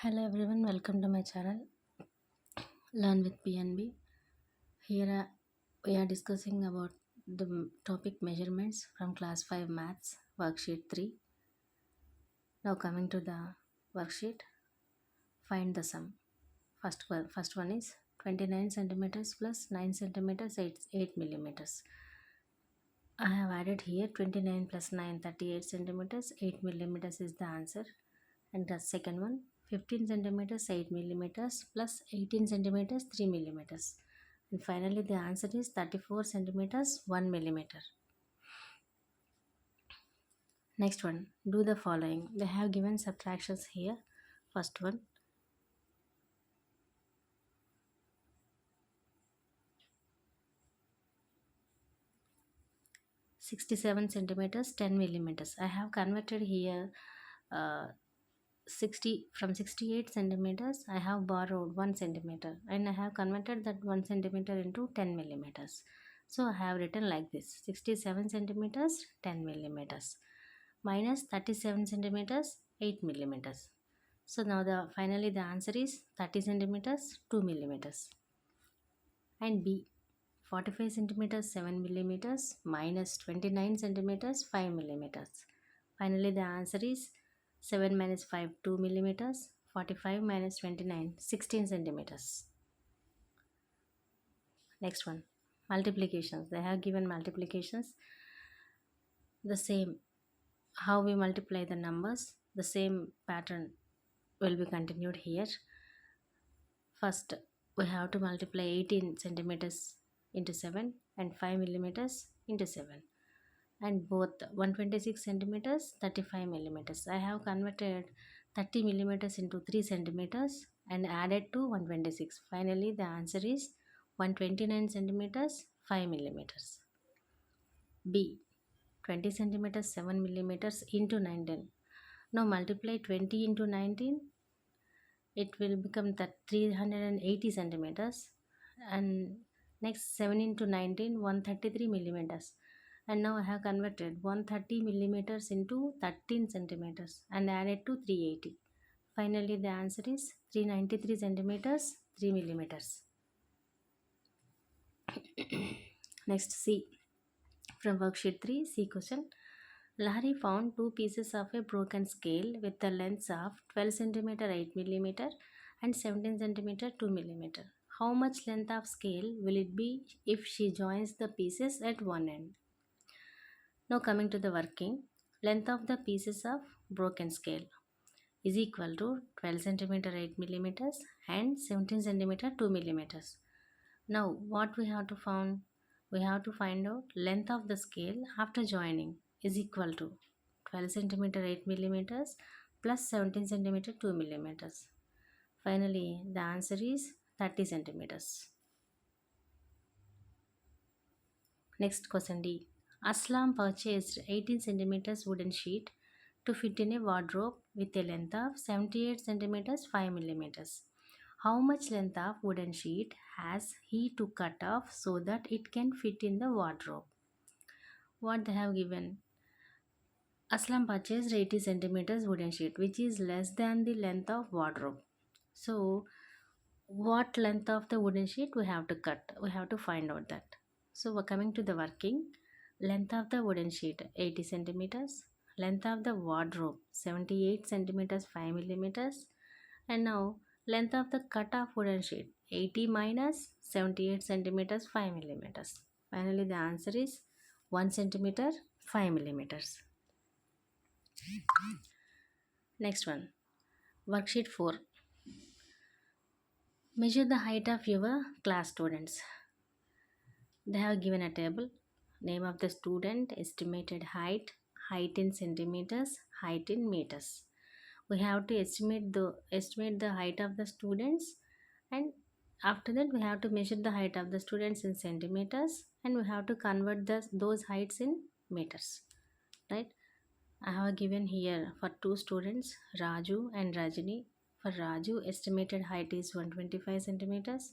Hello everyone, welcome to my channel Learn with PNB. Here we are discussing about the topic measurements from class 5 maths worksheet 3. Now coming to the worksheet, find the sum. First one is 29 centimeters plus 9 centimeters 8 millimeters. I have added here 29 plus 9 38 centimeters 8 millimeters is the answer. And the second one 15 centimeters 8 millimeters plus 18 centimeters 3 millimeters. And finally the answer is 34 centimeters 1 millimeter. Next one, do the following. They have given subtractions here. First one, 67 centimeters 10 millimeters. I have converted here uh, 60 from 68 centimeters. I have borrowed 1 centimeter and I have converted that 1 centimeter into 10 millimeters. So I have written like this: 67 centimeters 10 millimeters minus 37 centimeters 8 millimeters. So now the finally the answer is 30 centimeters 2 millimeters. And B, 45 centimeters 7 millimeters minus 29 centimeters 5 millimeters. Finally the answer is 7 minus 5 2 millimeters, 45 minus 29 16 centimeters. Next one, multiplications. They have given multiplications. The same, how we multiply the numbers, the same pattern will be continued here. First, we have to multiply 18 centimeters into 7 and 5 millimeters into 7. And both 126 centimeters 35 millimeters. I have converted 30 millimeters into 3 centimeters and added to 126. Finally, the answer is 129 centimeters 5 millimeters. B, 20 centimeters 7 millimeters into 19. Now multiply 20 into 19, it will become that 380 centimeters. And next 7 into 19 133 millimeters. And now I have converted 130 millimeters into 13 centimeters and added to 380. Finally the answer is 393 centimeters 3 millimeters. Next, C, from worksheet 3, C question. Larry found two pieces of a broken scale with the lengths of 12 centimeter 8 millimeter and 17 centimeter 2 millimeter. How much length of scale will it be if she joins the pieces at one end? Now coming to the working, length of the pieces of broken scale is equal to 12 centimeter 8 millimeters and 17 centimeter 2 millimeters. Now what we have to find? We have to find out length of the scale after joining is equal to 12 centimeter 8 millimeters plus 17 centimeter 2 millimeters. Finally the answer is 30 centimeters. Next question D. Aslam purchased 18 centimeters wooden sheet to fit in a wardrobe with a length of 78 centimeters 5 millimeters. How much length of wooden sheet has he to cut off so that it can fit in the wardrobe? What they have given? Aslam purchased 80 centimeters wooden sheet which is less than the length of wardrobe. So what length of the wooden sheet we have to cut? We have to find out that. So we're coming to the working. Length of the wooden sheet 80 centimeters. Length of the wardrobe 78 centimeters 5 millimeters. And now length of the cut off wooden sheet 80 minus 78 centimeters 5 millimeters. Finally the answer is 1 centimeter 5 millimeters. Next one, worksheet 4. Measure the height of your class students. They have given a table, name of the student, estimated height, height in centimeters, height in meters. We have to estimate the height of the students, and after that we have to measure the height of the students in centimeters, and we have to convert those heights in meters, right? I have given here for two students, Raju and Rajini. For Raju, estimated height is 125 centimeters,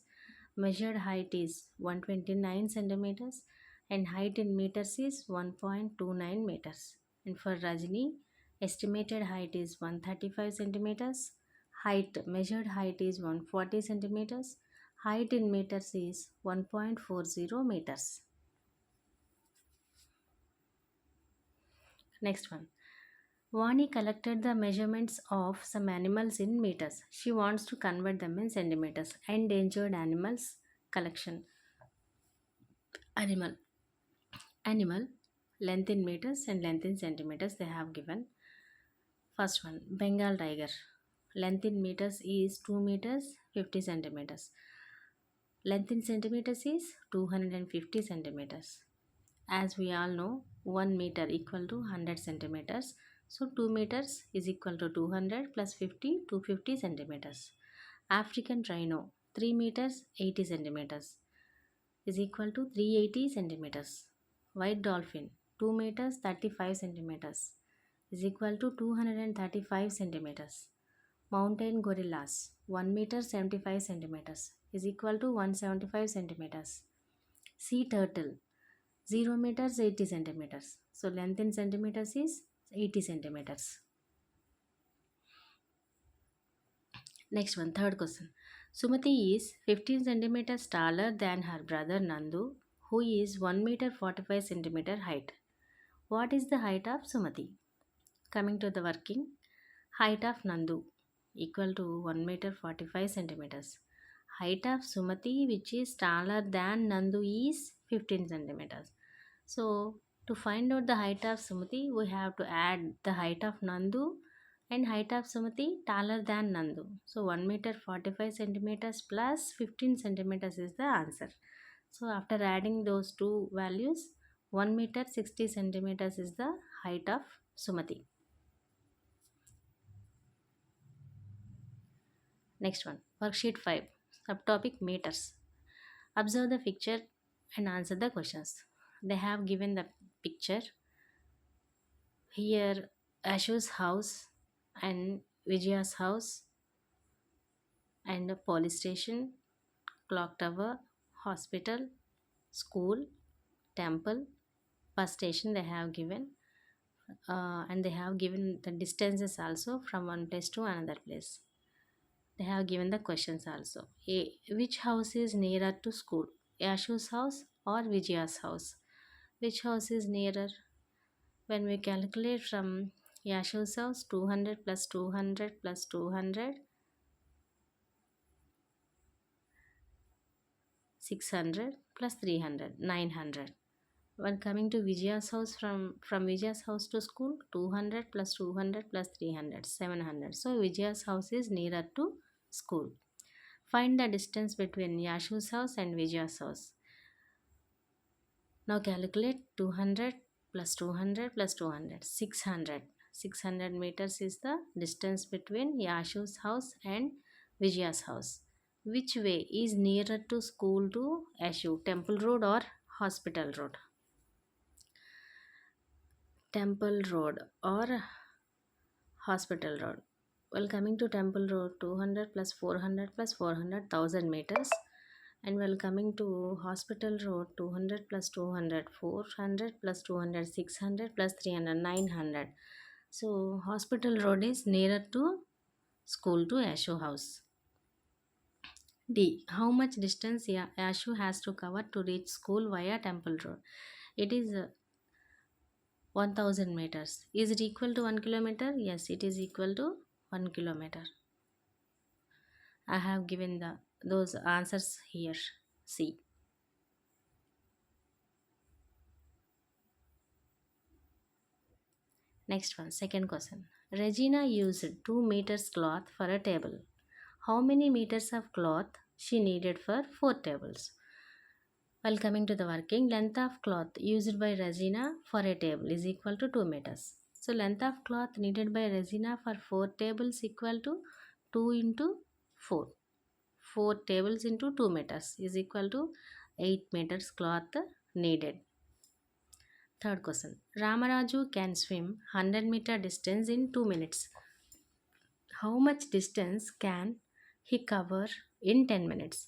measured height is 129 centimeters, and height in meters is 1.29 meters. And for Rajini, estimated height is 135 centimeters, Height, measured height is 140 centimeters. Height in meters is 1.40 meters. Next one. Vani collected the measurements of some animals in meters. She wants to convert them in centimeters. Endangered animals collection. Animal. Animal. Length in meters and length in centimeters they have given. First one. Bengal tiger. Length in meters is 2 meters 50 centimeters. Length in centimeters is 250 centimeters. As we all know, 1 meter equal to 100 centimeters. So 2 meters is equal to 200 plus 50, 250 centimeters. African rhino, 3 meters 80 centimeters is equal to 380 centimeters. White dolphin, 2 meters 35 centimeters is equal to 235 centimeters. Mountain gorillas, 1 meter 75 centimeters is equal to 175 centimeters. Sea turtle, 0 meters 80 centimeters. So length in centimeters is 80 centimeters. Next one, third question. Sumati is 15 centimeters taller than her brother Nandu, who is 1 meter 45 centimeter height. What is the height of Sumati? Coming to the working, height of Nandu equal to 1 meter 45 centimeters. Height of Sumati, which is taller than Nandu, is 15 centimeters. So to find out the height of Sumati, we have to add the height of Nandu and height of Sumati taller than Nandu. So 1 meter 45 centimeters plus 15 centimeters is the answer. So after adding those two values, 1 meter 60 centimeters is the height of Sumati. Next one, worksheet 5, subtopic meters. Observe the picture and answer the questions. They have given the picture. Here, Ashu's house and Vijaya's house and a police station, clock tower, hospital, school, temple, bus station they have given. And they have given the distances also from one place to another place. They have given the questions also. Which house is nearer to school? Ashu's house or Vijaya's house? Which house is nearer? When we calculate from Yashu's house, 200 plus 200 plus 200, 600 plus 300, 900. When coming to Vijaya's house, from Vijaya's house to school, 200 plus 200 plus 300, 700. So Vijaya's house is nearer to school. Find the distance between Yashu's house and Vijaya's house. Now calculate 200 plus 200 plus 200, 600. 600 meters is the distance between Yashu's house and Vijaya's house. Which way is nearer to school to Yashu, Temple Road or Hospital Road? Temple Road or Hospital Road. Well, coming to Temple Road, 200 plus 400 plus 400, 1000 meters. And while coming to Hospital Road, 200 plus 200, 400 plus 200, 600 plus 300, 900. So Hospital Road is nearer to school to Ashu house. D. How much distance Ashu has to cover to reach school via Temple Road? It is 1000 meters. Is it equal to 1 kilometer? Yes, it is equal to 1 kilometer. I have given those answers here. See. Next one, second question. Regina used 2 meters cloth for a table. How many meters of cloth she needed for 4 tables? While coming to the working, length of cloth used by Regina for a table is equal to 2 meters. So length of cloth needed by Regina for 4 tables equal to 2 into 4. 4 tables into 2 meters is equal to 8 meters cloth needed. Third question. Ramaraju can swim 100-meter distance in 2 minutes. How much distance can he cover in 10 minutes?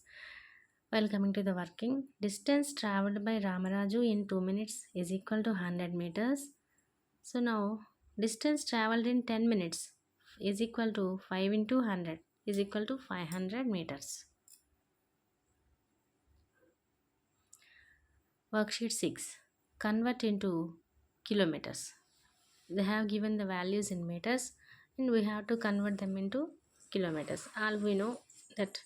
While coming to the working, distance traveled by Ramaraju in 2 minutes is equal to 100 meters. So now, distance traveled in 10 minutes is equal to 5 into 100 is equal to 500 meters. Worksheet 6. Convert into kilometers. They have given the values in meters and we have to convert them into kilometers. All we know that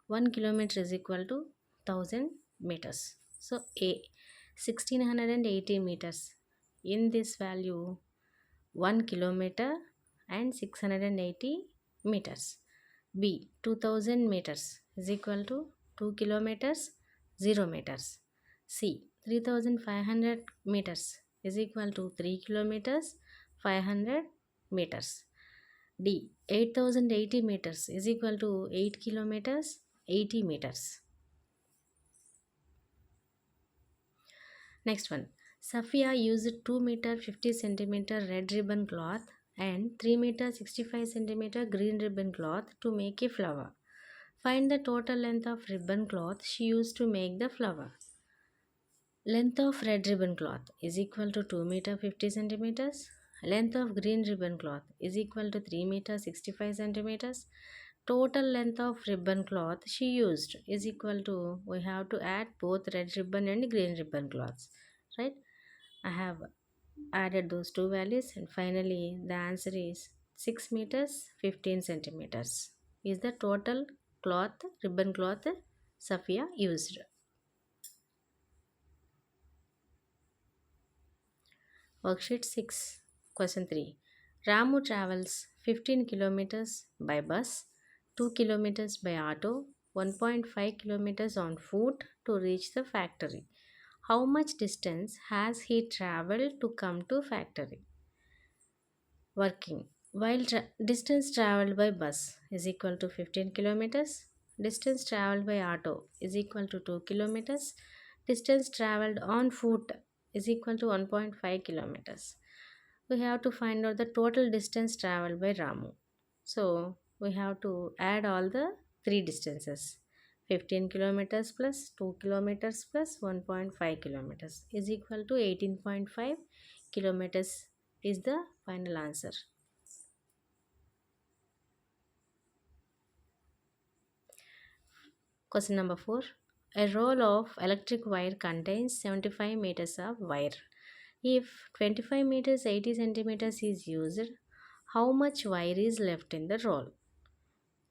1 kilometer is equal to 1000 meters. So A 1680 meters. In this value 1 kilometer and 680 meters. B 2000 meters is equal to 2 kilometers 0 meters. C 3500 meters is equal to 3 kilometers 500 meters. D 8080 meters is equal to 8 kilometers 80 meters. Next one. Safia used 2 meter 50 centimeter red ribbon cloth and 3 meter 65 centimeter green ribbon cloth to make a flower. Find the total length of ribbon cloth she used to make the flower. Length of red ribbon cloth is equal to 2 meter 50 centimeters. Length of green ribbon cloth is equal to 3 meter 65 centimeters. Total length of ribbon cloth she used is equal to, we have to add both red ribbon and green ribbon cloths, right? I have added those two values and finally the answer is 6 meters 15 centimeters is the total cloth, ribbon cloth Safia used. Worksheet 6, question 3. Ramu travels 15 kilometers by bus, 2 kilometers by auto, 1.5 kilometers on foot to reach the factory. How much distance has he traveled to come to factory? Working. While distance traveled by bus is equal to 15 kilometers, distance traveled by auto is equal to 2 kilometers, distance traveled on foot is equal to 1.5 kilometers. We have to find out the total distance traveled by Ramu. So we have to add all the three distances. 15 kilometers plus 2 kilometers plus 1.5 kilometers is equal to 18.5 kilometers is the final answer. Question number 4. A roll of electric wire contains 75 meters of wire. If 25 meters 80 centimeters is used, how much wire is left in the roll?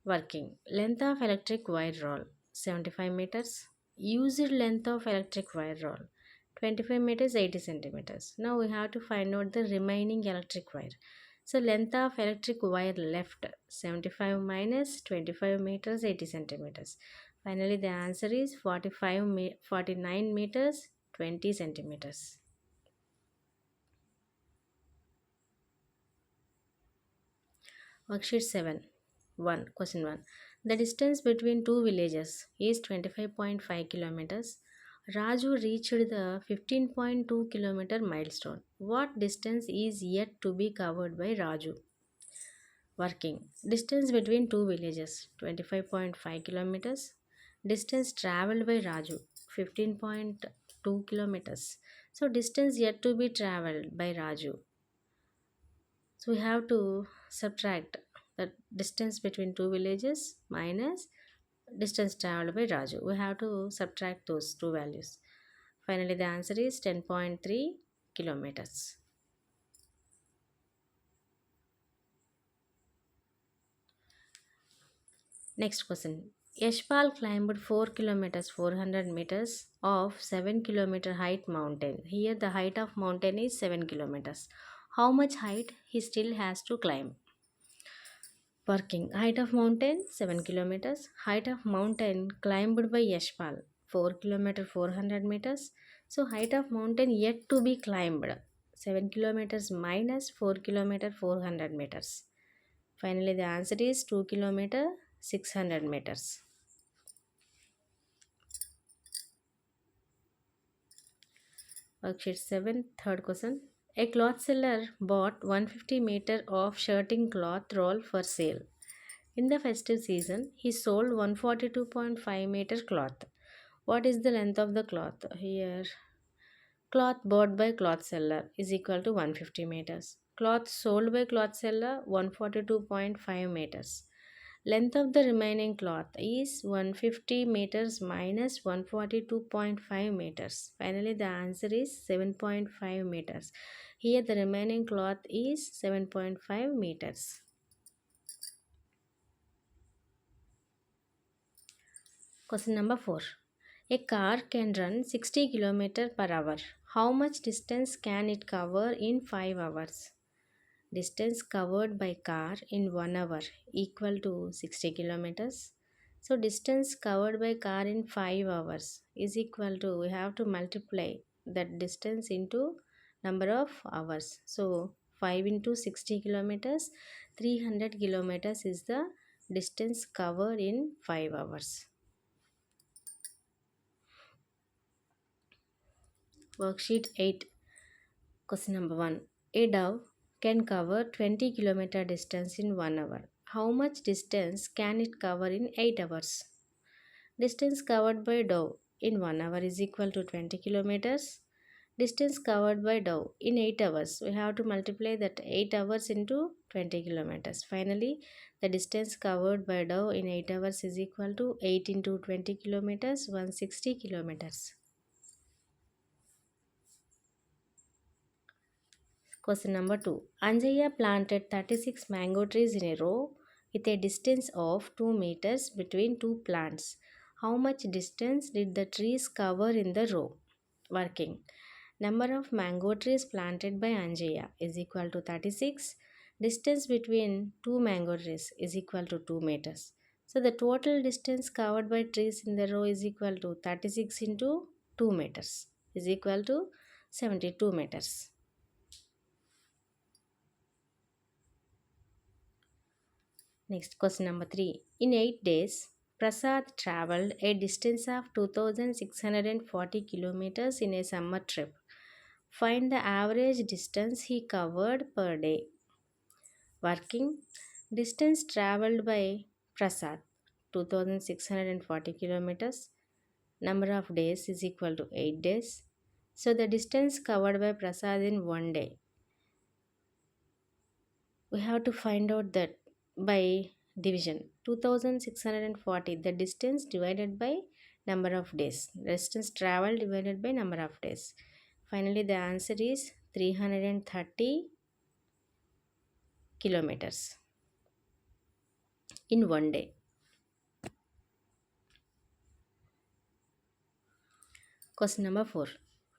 Working. Length of electric wire roll 75 meters. Used length of electric wire roll 25 meters 80 centimeters. Now we have to find out the remaining electric wire. So length of electric wire left 75 minus 25 meters 80 centimeters. Finally the answer is 49 meters 20 centimeters. Worksheet 7. 1. Question 1. The distance between two villages is 25.5 kilometers. Raju reached the 15.2 kilometer milestone. What distance is yet to be covered by Raju? Working. Distance between two villages 25.5 kilometers. Distance traveled by Raju 15.2 kilometers. So distance yet to be traveled by Raju. So we have to subtract the distance between two villages minus distance traveled by Raju. We have to subtract those two values. Finally, the answer is 10.3 kilometers. Next question. Yashpal climbed 4 kilometers 400 meters of 7 kilometer height mountain. Here the height of mountain is 7 kilometers. How much height he still has to climb? Working. Height of mountain 7 kilometers. Height of mountain climbed by Yashpal 4 kilometer 400 meters. So height of mountain yet to be climbed 7 kilometers minus 4 kilometer 400 meters. Finally the answer is 2 kilometer 600 meters. Worksheet 7, third question. A cloth seller bought 150 meter of shirting cloth roll for sale. In the festive season, he sold 142.5 meter cloth. What is the length of the cloth? Here, cloth bought by cloth seller is equal to 150 meters. Cloth sold by cloth seller 142.5 meters. Length of the remaining cloth is 150 meters minus 142.5 meters. Finally, the answer is 7.5 meters. Here, the remaining cloth is 7.5 meters. Question number 4. A car can run 60 km per hour. How much distance can it cover in 5 hours? Distance covered by car in 1 hour equal to 60 kilometers. So distance covered by car in 5 hours is equal to, we have to multiply that distance into number of hours. So 5 into 60 kilometers, 300 kilometers is the distance covered in 5 hours. Worksheet 8. Question number 1. A dove can cover 20 km distance in 1 hour. How much distance can it cover in 8 hours? Distance covered by dove in 1 hour is equal to 20 kilometers. Distance covered by dove in 8 hours. We have to multiply that 8 hours into 20 kilometers. Finally, the distance covered by dove in 8 hours is equal to 8 into 20 kilometers, 160 kilometers. Question number 2. Anjaya planted 36 mango trees in a row with a distance of 2 meters between two plants. How much distance did the trees cover in the row? Working. Number of mango trees planted by Anjaya is equal to 36. Distance between two mango trees is equal to 2 meters. So the total distance covered by trees in the row is equal to 36 into 2 meters is equal to 72 meters. Next, question number 3. In 8 days, Prasad traveled a distance of 2640 kilometers in a summer trip. Find the average distance he covered per day. Working. Distance traveled by Prasad 2640 kilometers. Number of days is equal to 8 days. So the distance covered by Prasad in 1 day, we have to find out that by division 2640, the distance divided by number of days, distance traveled divided by number of days. Finally, the answer is 330 kilometers in 1 day. Question number 4.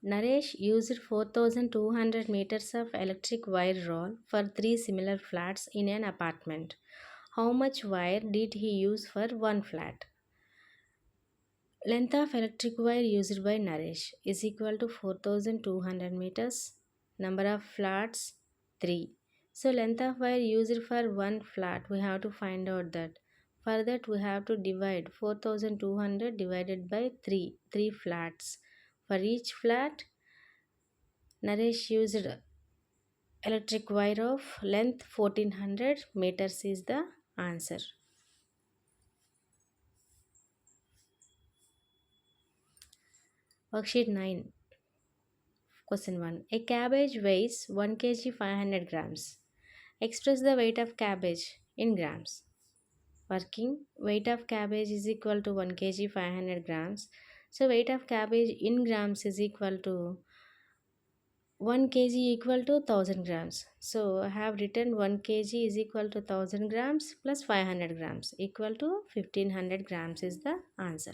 Naresh used 4200 meters of electric wire roll for 3 similar flats in an apartment. How much wire did he use for one flat? Length of electric wire used by Naresh is equal to 4200 meters. Number of flats 3. So length of wire used for one flat, we have to find out that. For that we have to divide 4200 divided by 3. 3 flats. For each flat, Naresh used electric wire of length 1400 meters is the answer. Worksheet 9. Question 1. A cabbage weighs 1 kg 500 grams. Express the weight of cabbage in grams. Working. Weight of cabbage is equal to 1 kg 500 grams. So weight of cabbage in grams is equal to 1 kg equal to 1000 grams. So I have written 1 kg is equal to 1000 grams plus 500 grams equal to 1500 grams is the answer.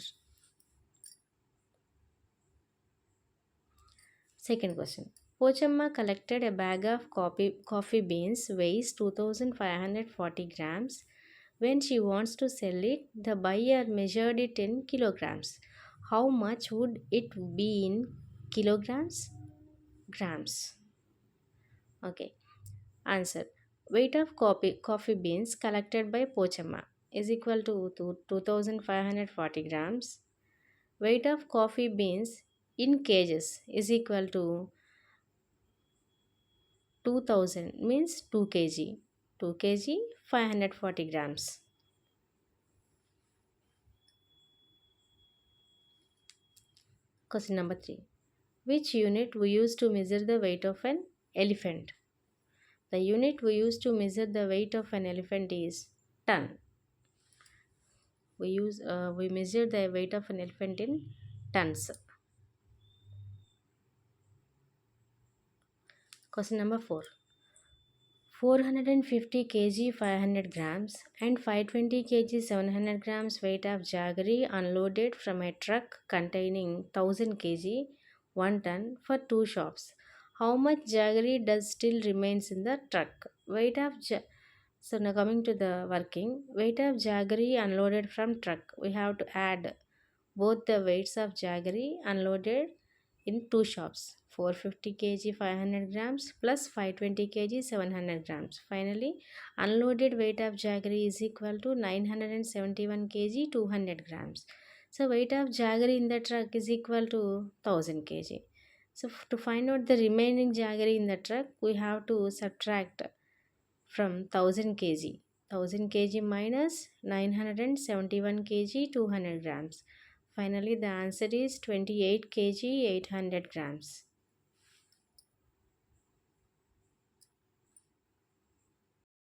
Second question. Pochamma collected a bag of coffee beans weighs 2540 grams. When she wants to sell it, the buyer measured it in kilograms. How much would it be in kilograms? Grams. Okay. Answer. Weight of coffee beans collected by Pochamma is equal to 2540 grams. Weight of coffee beans in kgs is equal to 2000 means 2 kg. 2 kg 540 grams. Question number 3. Which unit we use to measure the weight of an elephant? The unit we use to measure the weight of an elephant is ton. We measure the weight of an elephant in tons. Question number 4. 450 kg 500 grams and 520 kg 700 grams weight of jaggery unloaded from a truck containing 1000 kg 1 ton for 2 shops. How much jaggery does still remains in the truck? So now coming to the working, weight of jaggery unloaded from truck. We have to add both the weights of jaggery unloaded in 2 shops, 450 kg 500 grams plus 520 kg 700 grams. Finally, unloaded weight of jaggery is equal to 971 kg 200 grams. So weight of jaggery in the truck is equal to 1000 kg. So to find out the remaining jaggery in the truck, we have to subtract from 1000 kg. 1000 kg minus 971 kg 200 grams. Finally, the answer is 28 kg 800 grams.